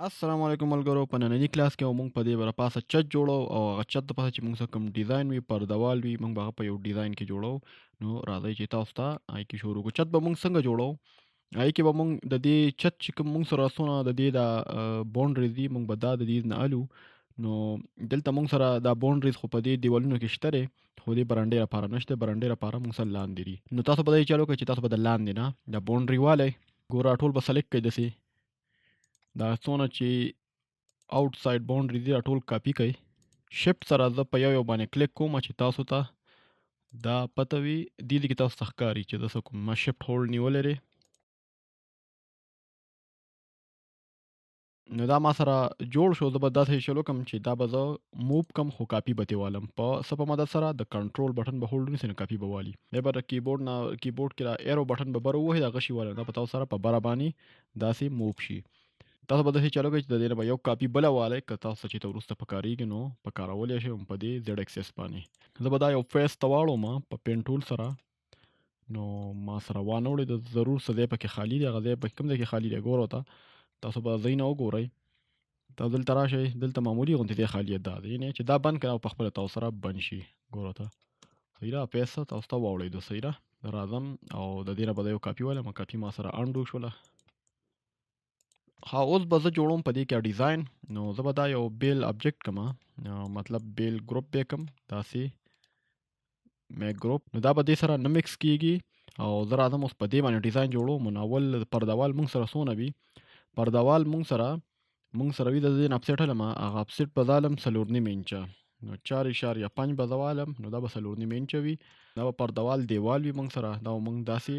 السلام علیکم ملګرو، په ننني کلاس کې موږ په دې بره پاسه چت جوړو او هغه چت د پاسه چې موږ سره کوم ډیزاین وي پردهوال وي موږ به هغه په یو ډیزاین کې جوړو. نو راځئ چې تاسو ته هغې کې شروع کړو. چت به موږ څنګه جوړو؟ هغې کې به موږ د دې چت چې کوم موږ سره څونه د دې دا باونډریز دي موږ به دا د دې نه الو. نو دلته موږ سره دا باونډریز خو په دې دیوالونو کې شته دی، خو دې برنډې لپاره نشته. برنډې لپاره موږ سره لاندې دي. نو تاسو به دا چالو کړئ چې تاسو به د لاندې نه دا باونډري والی ګوره ټول به سلیکټ کړئ داسې دا څونه چې آوټ ساید باونډري دي دا ټول کاپي کړئ. شفټ سره زه په یو باندې کلیک کوم چې تاسو ته دا پته وي دې کې تاسو ته ښکاري چې زه څه کوم. ما شفټ هولډ نیولی دی. نو دا ما سره جوړ شو. زه به داسې چلو کوم چې دا به زه موو کم خو کاپي به ترې والم په څه په مدد سره د کنټرول بټن به هولډ ونیسئ نو کاپي به والي. بیا به د کیبورډ کې دا ایرو بټن به بر ووهئ دغه شي والم دا به تاسو سره په بره باندې داسې موو شي. تاسو به داسې چالو کړئ چې د دې نه به یو کاپي بله والئ که تاسو چې ته وروسته پکارېږي نو پکارولی شئ په دې زیډ اکسس باندې. زه به دا یو فیس ته واړوم په پین ټول سره. نو ما سره وانه وړې د ضرور څه ځای پکې خالي دی. هغه ځای په کوم ځای کې خالي دی ګورو ته تاسو به ځای نه وګورئ. تاسو دلته راشئ دلته معمولي غوندې ځای خالي دا دی یعنې چې دا بند کړئ او په خپله تاسو سره بند شي. ګورو ته صحیح ده فیس تاسو ته واوړئ صحیح ده. راځم او د دې نه به یو کاپي والم. کاپي ما سره انډو شوله. ها اوس به زه جوړوم په دې کې ډیزاین. نو زه به دا یو بیل ابجیکټ کما مطلب بیل ګروپ به کم داسې میک ګروپ. نو دا به دې سره نه مکس کیږي او زه راځم اوس په دې باندې ډیزاین جوړوم. نو اول پردهوال موږ سره څونه وي پردهوال موږ سره وي د دې نه اپسیټ هلم هغه اپسیټ به زالم 4.5 انچه. نو 4.5 به زوالم نو دا به 4.5 انچه وي. دا به پردهوال دیوال وي موږ سره دا به موږ داسې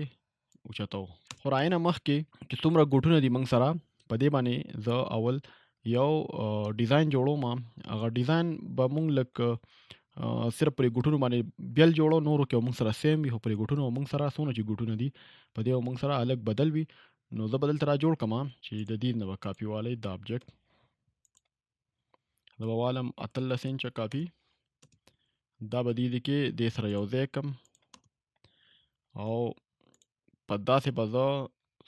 اوچتو. خو راینه مخکې چې څومره ګوټونه دي موږ سره په دې باندې زه اول یو ډیزاین جوړوم. هغه ډیزاین به موږ لږ صرف پرې ګوټونو باندې بیل جوړو نورو کې موږ سره سیم وي خو پرې ګوټونو موږ سره څونه چې ګوټونه دي په دې موږ سره الګ بدل وي. نو زه بدل تر جوړ کما چې د دې نه به کاپي والی د ابجیکټ زه به والم 18 انچه کاپي. دا به دې کې دې سره یو ځای کم او په داسې به زه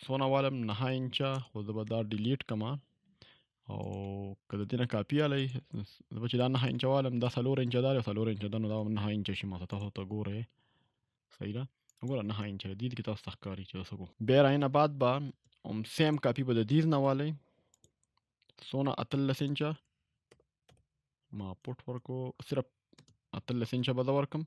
څونه والم 9 انچه خو زه به دا ډیلیټ کما او که د دې نه کاپي والی زه به چې دا 9 انچه والم دا 4 انچه دا 4 انچه دا نو دا 9 انچه شي. ما تاسو ته ګورئ صحیح ده. وګوره 9 انچه دې کې تاسو ته ښکاري چې څه کوم. بیا راینه بعد به سیم کاپي به د دې نه والی څونه 18 انچه ما پټ ورکو صرف 18 انچه به زه ورکم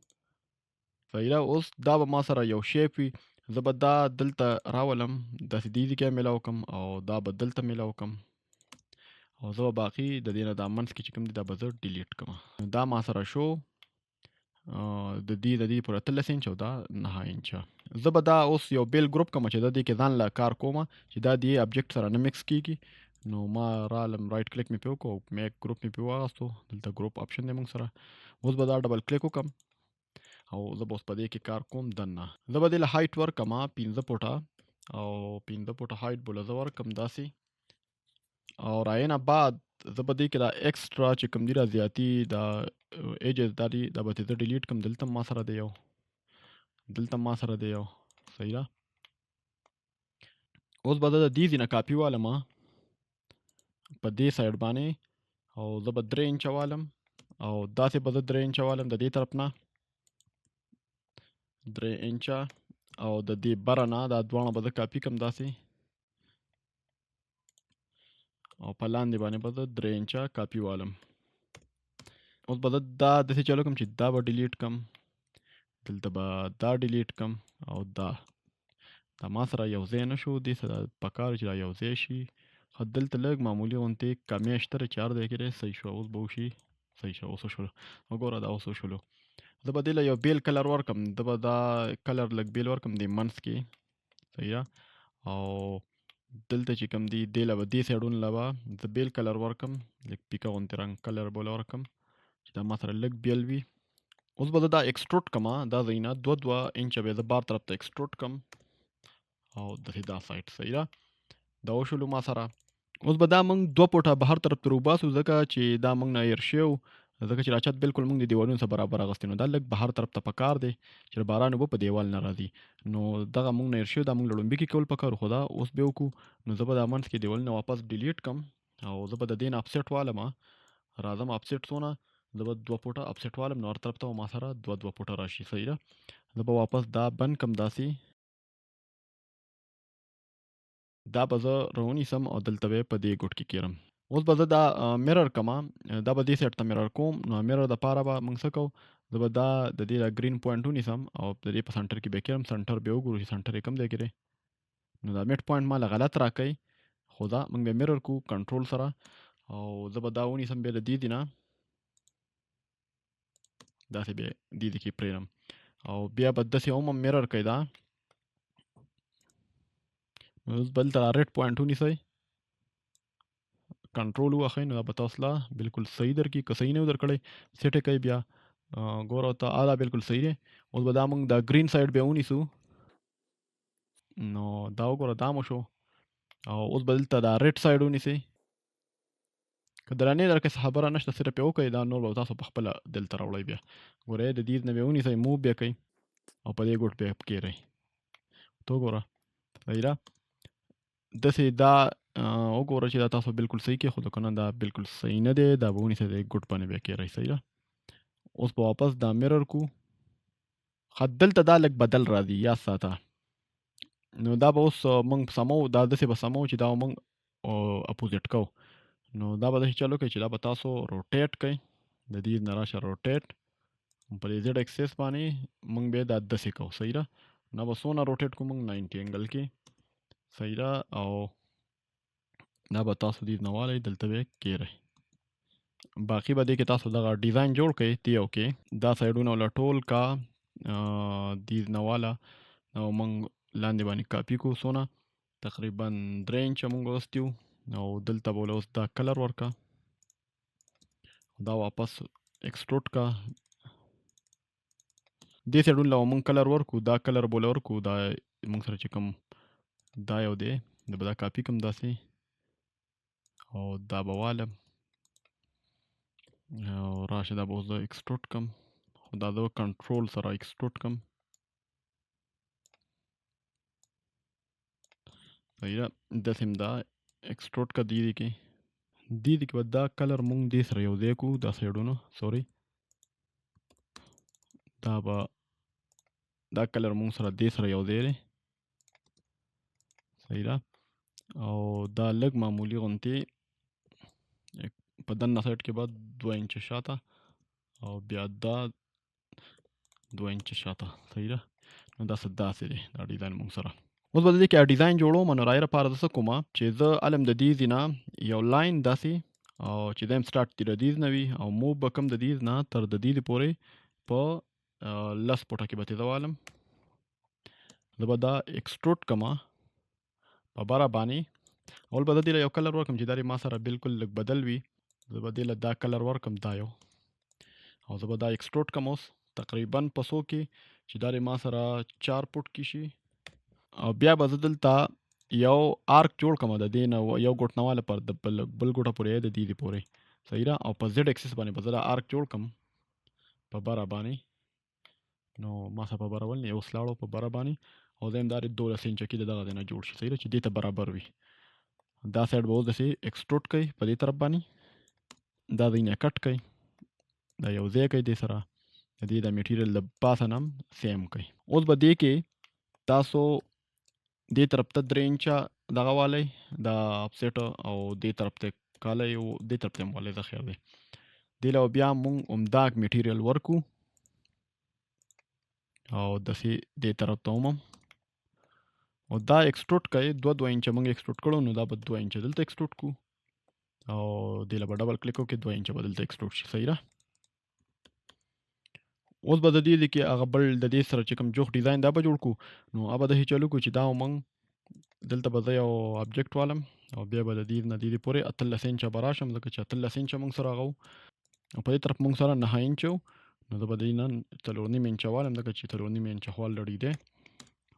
صحیح ده. اوس دا به ما سره یو شیپ وي. زه به دا دلته راولم داسې دې کې میلاو کم او دا به دلته میلاو کم او زه به باقي د دې نه دا منځ کې چې کوم دي دا به زه ډیلیټ کړم. دا ما سره شو د دې پر 18 انچ او دا 9 انچه. زه به دا اوس یو بیل ګروپ کوم چې د دې کې ځان لا کار کوم چې دا دې ابجیکټ سره نه مکس کیږي. نو ما رالم رائټ کلیک می په وکړو میک ګروپ می په واغستو دلته ګروپ آپشن دی موږ سره. اوس به دا ډبل کلیک وکم او زه به اوس په دې کې کار کوم دننه. زه به دې له هایټ ورکما 15 فوټه او 15 فوټه هایټ بوله زه ورکم داسې او راینه بعد زه به دې کې دا ایکسترا چې کوم دي را زیاتی دا ایجز دا دي دا به زه ډیلیټ کم. دلته ما سره دی یو صحیح ده. اوس به زه د دې ځای نه کاپي والم په دې سایډ باندې او زه به 3 انچه والم او داسې به زه 3 انچه والم د دې طرف نه 3 انچه او د دې بره نه دا دواړه به زه کاپي کم داسې او په لاندې باندې به زه 3 انچه کاپي والم. اوس به زه دا داسې چلو کوم چې دا به ډیلیټ کم دلته به دا ډیلیټ کم او دا ما سره یو ځای نه شو. دې سره پکار چې دا یو ځای شي. خو دلته لږ معمولي غوندې کمی شته دی 4 دی کې دی صحیح شو. اوس به وشي صحیح شو. اوس وشولو وګوره دا اوس وشولو. زه به دې له یو بیل کلر ورکم. زه به دا کلر لږ بیل ورکم دې منځ کې صحیح ده او دلته چې کوم دی دې له به دې سایډونو له به زه بیل کلر ورکم لږ پیکه غوندې رنګ کلر بوله ورکم چې دا ما سره لږ بیل وي. اوس به زه دا ایکسټروډ کما دا ځایونه 2 انچه به زه بار طرف ته ایکسټروډ کم او داسې دا سایډ صحیح ده. دا وشولو ما سره. اوس به دا موږ 2 فوټه بهر طرف ته روباسو ځکه چې دا موږ نه ایر شوی ځکه چې راچت بالکل موږ د دیوالونو سره برابر اغوستی نو دا لږ بهر طرف ته پکار دی چې باران اوبه په دیوال نه راځي. نو دغه موږ نه ایر شوی دا موږ لړومبي کې کول پکار خو دا اوس به وکړو. نو زه به دا منځ کې دیوالونه واپس ډیلیټ کم او زه به د دې نه افسیټ والم راځم افسیټ څونه زه به 2 فوټه افسیټ والم نو هر طرف ته ما سره 2 فوټه راشي صحیح ده زه به واپس دا بند کم داسې دا به زه راونیسم او دلته به په دې ګوټ کې کیرم اوس به زه دا میرر کما دا به دې سیټ ته میرر کوم نو میرر د پاره به موږ څه کوو زه به دا د دې ګرین پوینټ ونیسم او د دې په سنټر کې به کیرم سنټر به وګورو چې سنټر یې کم دی کړی نو دا میډ پوینټ مال غلط راکړي خو دا موږ به میرر کو کنټرول سره او زه به دا ونیسم بیا د دې دی نه داسې به دې کې پرېږدم او بیا به داسې هم میرر کوي دا اوس بل ته ریډ پوینټ ونیسئ کنټرول واخلئ نو دا به تاسو له بالکل صحیح درکړي که صحیح نه وي درکړی سیټ یې کوئ بیا ګوره ته دا بالکل صحیح دی اوس به دا موږ دا ګرین سایډ بیا ونیسو نو دا وګوره دا مو شو او اوس به دلته دا ریډ سایډ ونیسئ که درانې درکې څه خبره نشته صرف یې وکړئ دا نور به تاسو په خپله دلته راوړئ بیا ګورئ د دې نه بیا ونیسئ موو بیا کوئ او په دې ګوټ بیا کېرئ ته وګوره صحیح ده داسې دا وګوره چې دا تاسو بالکل صحیح کې خو که نه دا بالکل صحیح نه دی دا به ونیسئ د ګوټ باندې بیا کېرئ صحیح ده اوس به واپس دا میرر کو دلته دا لږ بدل راځي یاد ساته نو دا به اوس موږ سمو دا داسې به سمو چې دا موږ اپوزیټ کو نو دا به داسې چلو کوي چې دا به تاسو روټیټ کوئ د دې نه راشه روټیټ په دې زیډ اکسس باندې موږ بیا دا داسې کوو صحیح ده نو به څونه روټیټ کوو موږ 90 انګل کې صحیح ده او دا به تاسو دې نه والئ دلته به کېرئ باقي به دې کې تاسو دغه ډیزاین جوړ کړئ تیو کې دا سایډونه ولا ټول کا دې نه والا او موږ لاندې باندې کاپی کو سونه تقریبا 3 انچ موږ واستیو او دلته بوله اوس دا کلر ورکا دا واپس ایکسټروډ کا دې سایډونه له موږ کلر ورکو دا کلر بوله ورکو دا موږ سره چې کوم دا یو دی د به دا کاپی کوم داسې او دا به والم او راشه دا به اوس زه ایکسټروډ کم خو دا زه کنټرول سره ایکسټروډ کم صحیح ده داسې هم دا ایکسټروډ کا دې کې کې به دا کلر مونږ دې سره یو ځای کړو دا سایډونه سوري دا به دا کلر مونږ سره دې سره یو ځای دی صحیح ده او دا لږ معمولي غوندې په دننه سایډ کې به 2 انچه شاته او بیا دا 2 انچه شاته صحیح ده نو دا څه داسې دی دا ډیزاین مونږ سره اوس به د دې کې ډیزاین جوړوم نو رایې لپاره زه څه کوم چې زه علم د دې ځای نه یو لاین داسې او چې دا هم سټارټ د دې نه وي او موو به کوم د دې نه تر د دې پورې په لس فوټه کې به تیزه والم زه به دا ایکسټروډ کما په بره باندې اول به زه دې له یو کلر ورکړم چې دا ما سره بالکل لږ بدل وي زه به دې له دا کلر ورکړم دا یو او زه به دا ایکسټروډ کم اوس تقریبا په څو کې چې دا ما سره 4 فوټ کې شي او بیا به زه دلته یو آرک جوړ کړم د دې نه یو ګوټ نه واله پر د بل ګوټه پورې د دې پورې صحیح ده او په زیډ اکسس باندې به زه دا آرک جوړ کړم په بره باندې نو ما څه په بره ول یو سلاړو په بره باندې او زم دا 12 انچ کې دغه نه جوړ شي صحیح ده چې دې ته برابر وي دا سایډ به اوس داسې ایکسټروډ کوي په دې طرف باندې دا ځینې کټ کوي دا یو ځای کوي دې سره د دې د میټیریل د پاسه نم سیم کوي اوس به دې کې تاسو دې طرف ته 3 انچه دغه والی دا افسیټ او دې طرف ته کالی او دې طرف ته هم والی ذخیر دی دې له بیا مونږ عمداک میټیریل ورکو او داسې دې طرف ته هم او دا ایکسټروډ کوي 2 انچه مونږ ایکسټروډ کړو نو دا به 2 انچه دلته ایکسټروډ کو او دې له به ډبل کلیک وکړو 2 انچه به دلته ایکسټروډ شي صحیح ده اوس به د دې کې هغه بل د دې سره چې کوم جوخ ډیزاین دا به جوړ کو نو هغه به داسې چلو کو چې دا مونږ دلته به زه یو آبجیکټ والم او بیا به د دې نه دې پورې 13 انچه به راشم ځکه چې 13 انچه مونږ سره هغه او په دې طرف مونږ سره 9 انچه نو زه به دې نه 4.5 انچه والم ځکه چې 4.5 انچه خو الریډي دی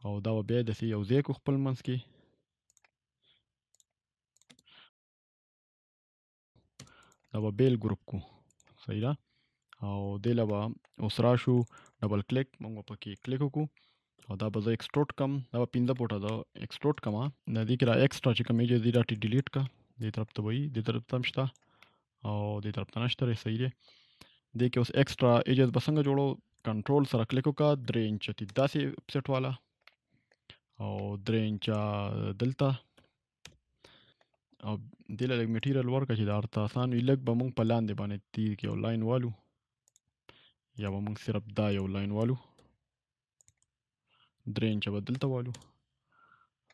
او دا به بیا داسې یو ځای کو خپل منځ کې دا به بیل ګروپ کو صحیح ده او دې له به اوس راشو ډبل کلیک مونږ به پکې کلیک وکړو او دا به زه ایکسټروډ کم دا به 15 فوټه دا ایکسټروډ کما د دې کې را ایکسټرا چې کوم ایجز دی دا ډیلیټ کا دې طرف ته وایي، دې طرف ته هم شته او دې طرف ته نشته دی. صحیح دی. دې کې اوس ایکسټرا ایجز به څنګه جوړو؟ کنټرول سره کلیک وکړه، 3 انچه دې داسې سیټ واله او 3 انچه دلته او دې له لږ میټیریل ورکړه چې دا ورته اسان وي. لږ به موږ په لاندې باندې تیر کې یو لاین والو یا به موږ صرف دا یو لاین والو، 3 انچه به دلته والو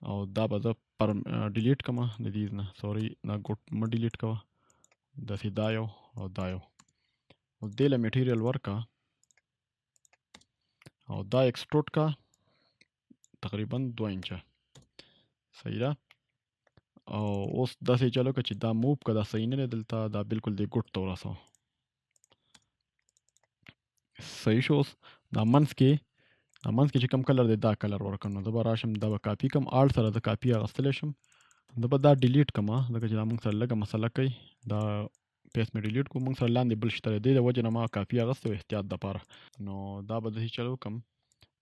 او دا به زه پر ډیلیټ کړم د دې نه. سوري دا ګوټ مه ډیلیټ کوه، داسې دا یو او دا یو او دې له میټیریل ورکړه او دا ایکسټروډ کا تقریبا 2 انچه. صحیح ده. او اوس داسې چلو که چې دا موو که دا صحیح نه دی دلته، دا بالکل دې ګوټ ته ورسوه. صحیح شو. اوس دا منځ کې چې کوم کلر دی دا کلر ورکړم، نو زه به راشم دا به کاپي کړم، آل سره د کاپي اخیستلی شم. زه به دا ډیلیټ کړم ځکه چې دا موږ سره لږه مسله کوي. دا پیس مې ډیلیټ کړو، موږ سره لاندې بل شته دی، د وجې نه ما کاپي اخیستی و احتیاط دپاره. نو دا به داسې چل وکړم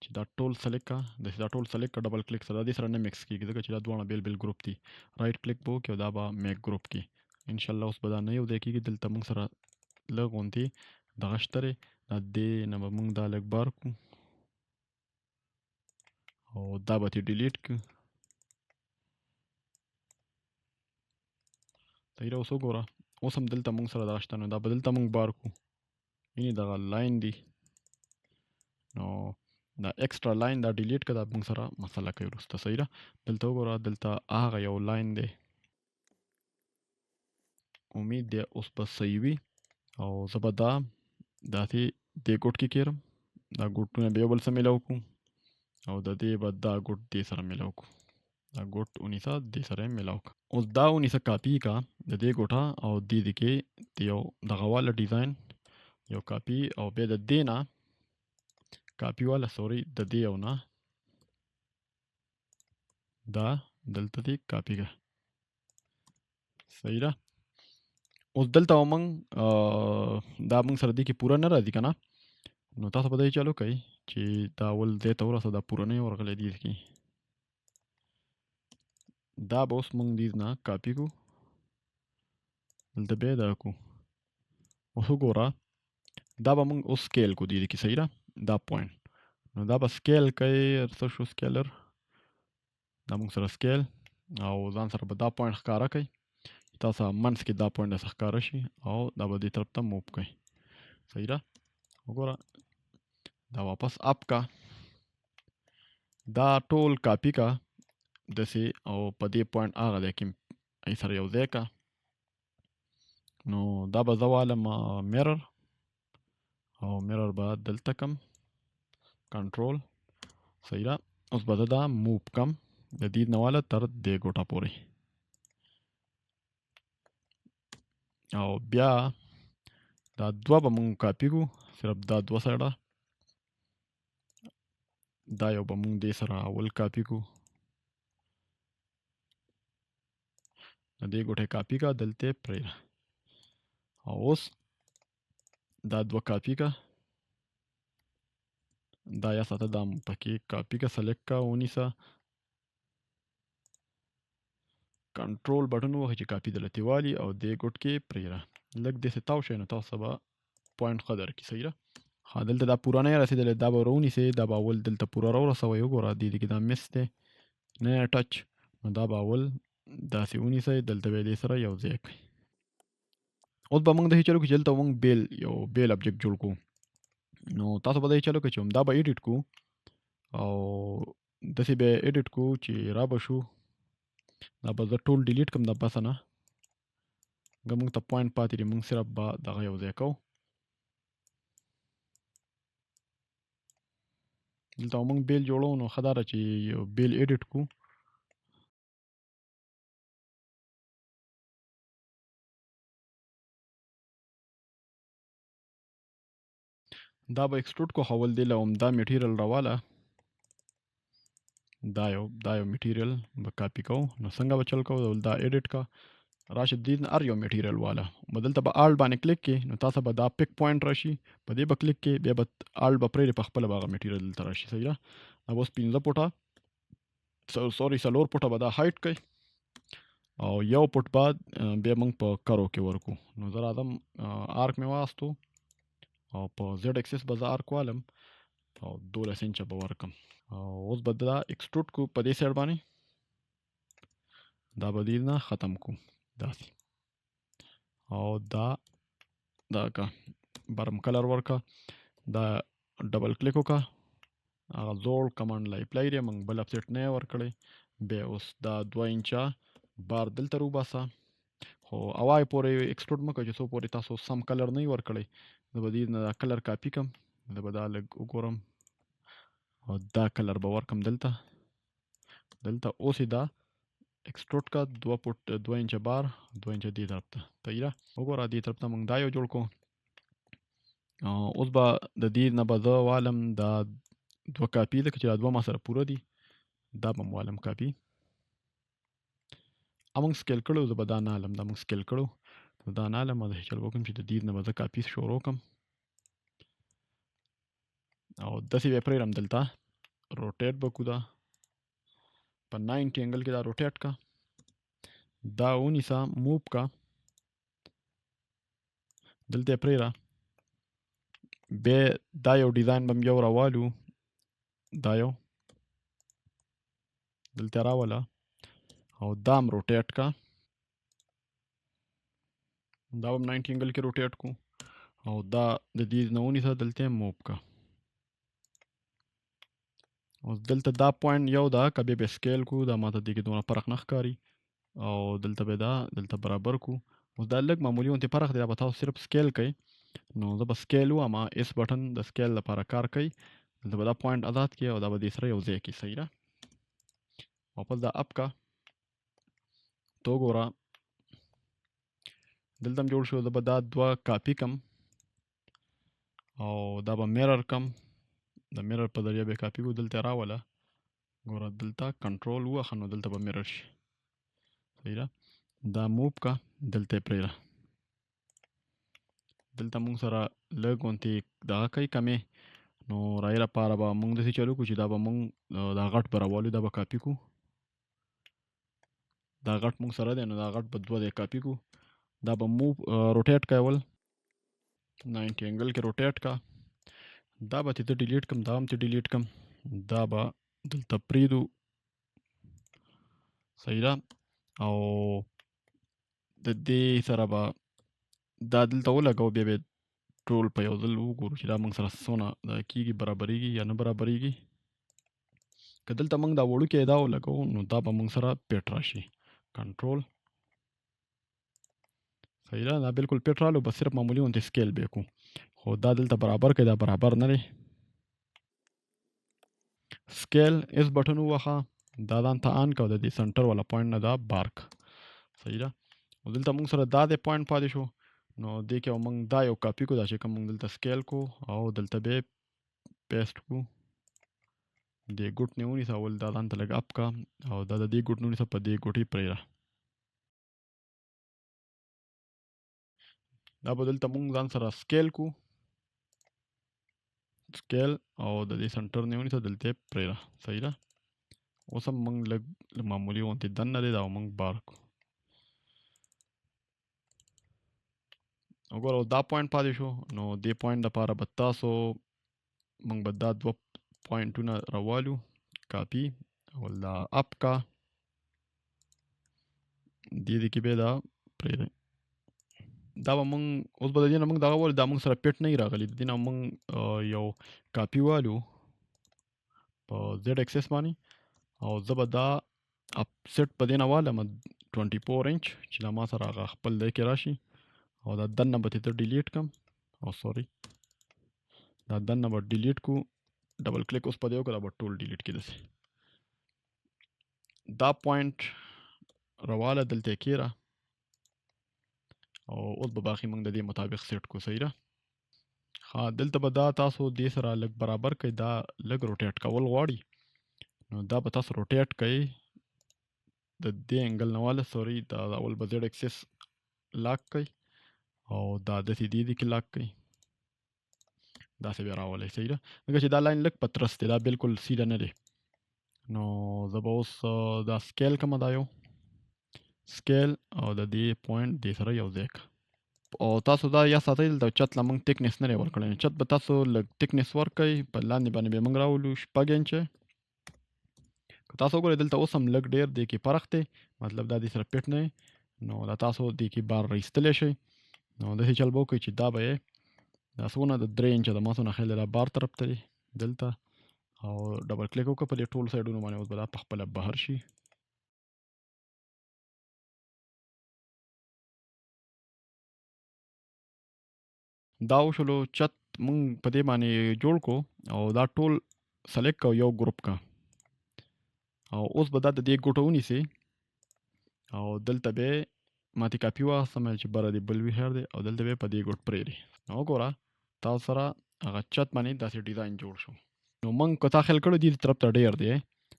چې دا ټول سلیکټ کا، داسې دا ټول سلیکټ کا، ډبل کلیک سره دې سره نه مکس کېږي ځکه چې دا دواړه بیل بیل ګروپ دي. رایټ کلیک به وکړي او دا به میک ګروپ کړي. انشاءالله اوس به دا نه یو ځای کېږي، دلته موږ سره لږ غوندې دغه شته دی. دا دې نه به موږ دا لږ بار کړو او دا به ترې ډیلیټ کړو. صحیح ده. اوس وګوره، اوس هم دلته موږ سره دغه شته، نو دا به دلته موږ بار کړو. وینې دغه لاین دی، نو دا ایکسټرا لاین دا ډیلیټ کړه، دا موږ سره مسله کوي وروسته. صحیح ده. دلته وګوره، دلته هغه یو لاین دی، امید دی اوس به صحیح وي. او زه به دا داسې دې ګوټ کې کېرم، دا ګوټونه به یو بل سره میلاو کړو او د دې به دا ګوټ دې سره میلاو کړو. دا ګوټ ونیسه، دې سره یې میلاو کړه. اوس دا ونیسه، کاپي کا د دې ګوټه او دې کې یو دغه واله ډیزاین یو کاپي او بیا د دې نه کاپي والا، سوري د دې یو نه دا دلته دې کاپي کا. صحیح ده. اوس دلته موږ دا موږ سره دې کې پوره نه راځي که نه، نو تاسو به دا چالو کوئ چې دا اول دې ته ورسه، دا پوره نه ورغلی دې کې. دا به اوس موږ دې نه کاپي کړو، دلته بیا دا کړو. اوس وګوره، دا به موږ اوس سکیل کړو دې کې. صحیح ده. دا پوینټ، نو دا به سکیل کوي. څه شو سکیلر، دا موږ سره سکیل او ځان سره به دا پوینټ ښکاره کوي. تاسو منځ کې دا پوینټ داسې ښکاره شي او دا به دې طرف ته موو کوي. صحیح ده. وګوره دا واپس اپ کا، دا ټول کاپي کا داسې او په دې پوینټ هغه ځای کې ای سره یو ځای کا. نو دا به زه والم میرر او میرر به دلته کم کنټرول. صحیح ده. اوس به زه دا موو کم د دې نه واله تر دې ګوټه پورې او بیا دا دوه به مونږ کاپي کړو، صرف دا دوه سایډه. دا یو به مونږ دې سره اول کاپي کړو، د دې ګوټې کاپي کا، دلته پرېږده. او اوس دا دوه کاپي کا، دا یا ساته دا پکې کاپي کا، سلیکټ کا، ونیسه، کنټرول بټن ووهئ چې کاپي دلته والي او دې ګوټ کې پرېږده. لږ داسې تاو شئ نو تاسو به پوینټ ښه درکړي. صحیح ده. ها دلته دا پوره نه رسېدلی، دا به راونیسئ، دا به اول دلته پوره راورسوئ. وګوره دې کې دا مس دی، نه ټچ، نو دا به اول داسې ونیسئ، دلته به یې دې سره یو ځای کړئ. اوس به موږ داسې چلو کړو چې دلته موږ یو بیل ابجیکټ جوړ کړو. نو تاسو به داسې چلو کړئ چې همدا به ایډیټ کړو او داسې به یې ایډیټ کړو چې را به شو. دا به زه ټول ډیلیټ کړم د پاسه نه، که موږ ته پوینټ پاتې دي، موږ صرف به دغه یو ځای کوو. دلته موږ بیل جوړو، نو ښه دا ده چې یو بیل ایډیټ کړو. دا به ایکسټروډ کو، اول دې له همدا میټیریل راواله، دا یو میټیریل به کاپي کوو. نو څنګه به چل کوو، دا ایډیټ کا، راشه دې نه هر یو میټیریل واله، دلته به آلټ باندې کلیک کې، نو تاسو به دا پک پوینټ راشي، په دې به کلیک کې، بیا به آلټ به پرېږدي، په خپله به هغه میټیریل دلته راشي. صحیح ده. دا اوس 15 فوټه، سوري 4 فوټه به دا هایټ کوي او یو پټ بعد بیا موږ په کرو کې ورکو. نو زه راځم آرک مې واستو او په زیډ اکسس به زه آرک والم او 12 انچه به ورکم. او اوس به دا ایکسټروډ کو په دې سایډ باندې، دا به دې نه ختم کو داسې. او دا کا برم کلر ورکا، دا ډبل کلیک وکا، هغه زوړ کمانډ لا اپلای دی، موږ بل اپسیټ نه ورکړی. بیا اوس دا 2 انچه بار دلته روباسه، خو اوای پورې ایکسټروډ مکه چې څو پورې تاسو سم کلر نه ورکړی. زه به دې نه کلر کاپی کم، زه به دا لږ وګورم او دا کلر به ورکم دلته اوس دا ایکسټروډ کا 2 انچه بار 2 انچه دې طرف ته تیرا وګوره، دې طرف ته موږ دا یو جوړ کو. اوس به د دې نه به زه والم دا 2 کاپی، ځکه چې دا 2 ما سره پوره دي، دا به م والم کاپی. موږ سکیل کړو، زه به دا نه الم، دا موږ سکیل کړو، دا نه الم. زه چل وکم چې د دې نه به زه کاپی شروع کم او داسې به پرېږدم. دلته روټیټ به کو، دا په 90 انګل کې دا روټیټ کا، دا ونیسه موو کا، دلته یې پرېږده. بیا دا یو ډیزاین به م یو راوالو، دا یو دلته راوله او دا م روټیټ کا، دا به م 90 انګل کې روټیټ کو او دا د دې نه ونیسه، دلته یې موو کا. اوس دلته دا پوینټ یو دا که بیا به سکیل کو، دا ماته دې کې دونه فرق نه ښکاري او دلته به دا دلته برابر کو. اوس دا لږ معمولي غوندې فرق دی، دا به تاسو صرف سکیل کوئ. نو زه به سکیل ووایم، اس بټن د سکیل لپاره کار کوي. دلته به دا پوینټ آزاد کړي او دا به دې سره یو ځای کړي. صحیح ده. واپس دا اپ کا تو وګوره دلته م جوړ شو. زه به دا 2 کاپی کم او دا به میرر کم، د میرر په ذریعه به کاپی کو، دلته راوله ګوره، دلته کنټرول ووهه نو دلته به میرر شي. صحیح ده. دا موو کا، دلته یې پرېږده. دلته موږ سره لږ غوندې دغه کوي کمې، نو رایې لپاره به موږ داسې چلو کړو چې دا به موږ دا غټ به راوالو، دا به کاپي کړو. دا غټ موږ سره دی، نو دا غټ به 2 ځای کاپي کړو. دا به موو روټیټ کول 90 انګل کې روټیټ کا. دا به ته ډیلیټ کم، دا هم ته ډیلیټ کم، دا به دلته پرېږدو. صحیح ده. او د دې سره به دا دلته ولګو، بیا به ټول په یو ځل وګورو چې دا موږ سره څونه کېږي، برابرېږي یا نه برابرېږي. که دلته موږ دا وړوکی دا ولګو نو دا به موږ سره پیټ راشي. کنټرول. صحیح ده. دا بالکل پیټ رالو، بس صرف معمولي غوندې سکیل به یې کړو. خو دا دلته برابر کړئ، دا برابر نه دی. سکیل اس بټن ووهه، دا ځان ته آن کړه، د دې سنټر والا پوینټ نه دا بار کړه. صحیح ده. او دلته موږ سره دا د پوینټ پاتې شو، نو دې کې موږ دا یو کاپي کو، دا چې کوم موږ دلته سکیل کو او دلته به پیسټ کو. دې ګوټ نه ونیسه، اول دا ځان ته لږ اپ کا او دا د دې ګوټ نه ونیسه، په دې ګوټ یې پرېږده. دا به دلته موږ ځان سره سکیل کو، سکیل او د دې سنټر نه ونیسه، دلته یې پرېږده. صحیح ده. اوس هم موږ لږ معمولي غوندې دننه دی، دا موږ بار کو. وګوره دا پوینټ پاتې شو، نو دې پوینټ دپاره به تاسو موږ به دا 2 پوینټونه راوالو، کاپي او دا اپ کا، دې کې به دا پرېږدئ. دا به موږ اوس به د دې نه موږ دغه والو، دا موږ سره پیټ نه وي راغلي، د دې نه موږ یو کاپي والو په زیډ اکسس باندې او زه به دا اپسیټ په دې نه والم 24 انچ چې دا ما سره هغه خپل دی کې راشي. او دا دننه به ته ډیلیټ کم، او سوري دا دننه به ډیلیټ کو، ډبل کلیک اوس په دې وکړه، دا به ټول ډیلیټ کېدسي. دا پوینټ راواله دلته یې کېره او اوس به باقي موږ د دې مطابق سیټ کو. صحیح ده. ها دلته به دا تاسو دې سره لږ برابر کړئ، دا لږ روټیټ کول غواړي، نو دا به تاسو روټیټ کړئ د دې انګل نه واله. سوري، دا اول به زیډ اکسس لاک کړئ او دا داسې دې کې لاک کړئ، داسې بیا راولئ. صحیح ده. ځکه چې دا لاین لږ پترس دی، دا بالکل سیده نه دی. نو زه به اوس دا سکیل کومه، دا یو سکیل او د دې پوینټ دې سره یو ځای کړه. او تاسو دا یا ساتئ د چت لا موږ تکنس نه دی ورکړی. چت به تاسو لږ تکنس ورکئ، په لاندې باندې به موږ راولو 6 انچه. که تاسو وګورئ دلته اوس هم لږ ډېر دې کې فرق دی، مطلب دا دې سره فټ نه دی، نو دا تاسو دې کې بار راایستلی شئ. نو داسې چل به وکړئ چې دا به یې دا څونه د 3 انچه د ما څونه خیال دی دا بار طرف ته دی دلته، او ډبل کلیک وکړه په دې ټولو سایډونو باندې، اوس به دا پخپله بهر شي. دا وشولو چت مونږ په دې باندې جوړ کړو او دا ټول سلیکټ کړو یو ګروپ کا، او اوس به دا د دې ګوټه ونیسئ او دلته به یې ماتې کاپي واخیستم چې بره دې بل وي خیر دی، او دلته به یې په دې ګوټ پرېږدئ. نو وګوره تاسو سره هغه چت باندې داسې ډیزاین جوړ شو. نو موږ که تا خیال کړو دې طرف ته ډېر دی،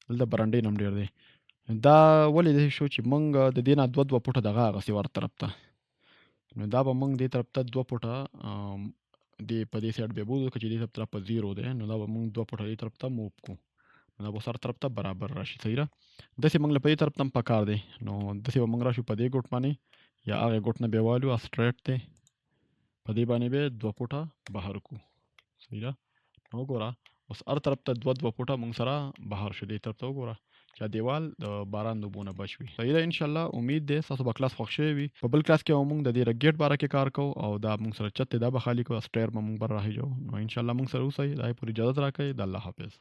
دلته برنډې نه هم ډېر دی. دا ولې داسې شو چې موږ د دې نه 2 فوټه دغه اخیستې ور طرف ته، نو دا به موږ دې طرف ته 2 فوټه دې په دې سایډ بیا بوځو که چې دې طرف په 0 دی، نو دا به موږ 2 فوټه دې طرف ته موو کړو، نو دا به سر طرف ته برابر راشي. صحیح ده. داسې موږ له په دې طرف ته هم پکار دی، نو داسې به موږ راشو په دې ګوټ باندې یا هغې ګوټ نه بیا والو سټریټ دی، په دې باندې به 2 فوټه بهر کړو. صحیح ده. نو وګوره اوس هر طرف ته 2 فوټه موږ سره بهر شو. دې طرف ته وګوره چې دیوال د باران د اوبو نه بچ وي. صحیح ده. انشاءالله امید دی ستاسو به کلاس خوښ شوی وي. په بل کلاس کې به موږ د دې ګیټ باره کې کار کوو او دا موږ سره چت دی دا به خالي کوو، سټیر به موږ بر راخېجو. نو انشاءالله موږ سره اوسئ. دا یې پورې اجازت راکړئ. د الله حافظ.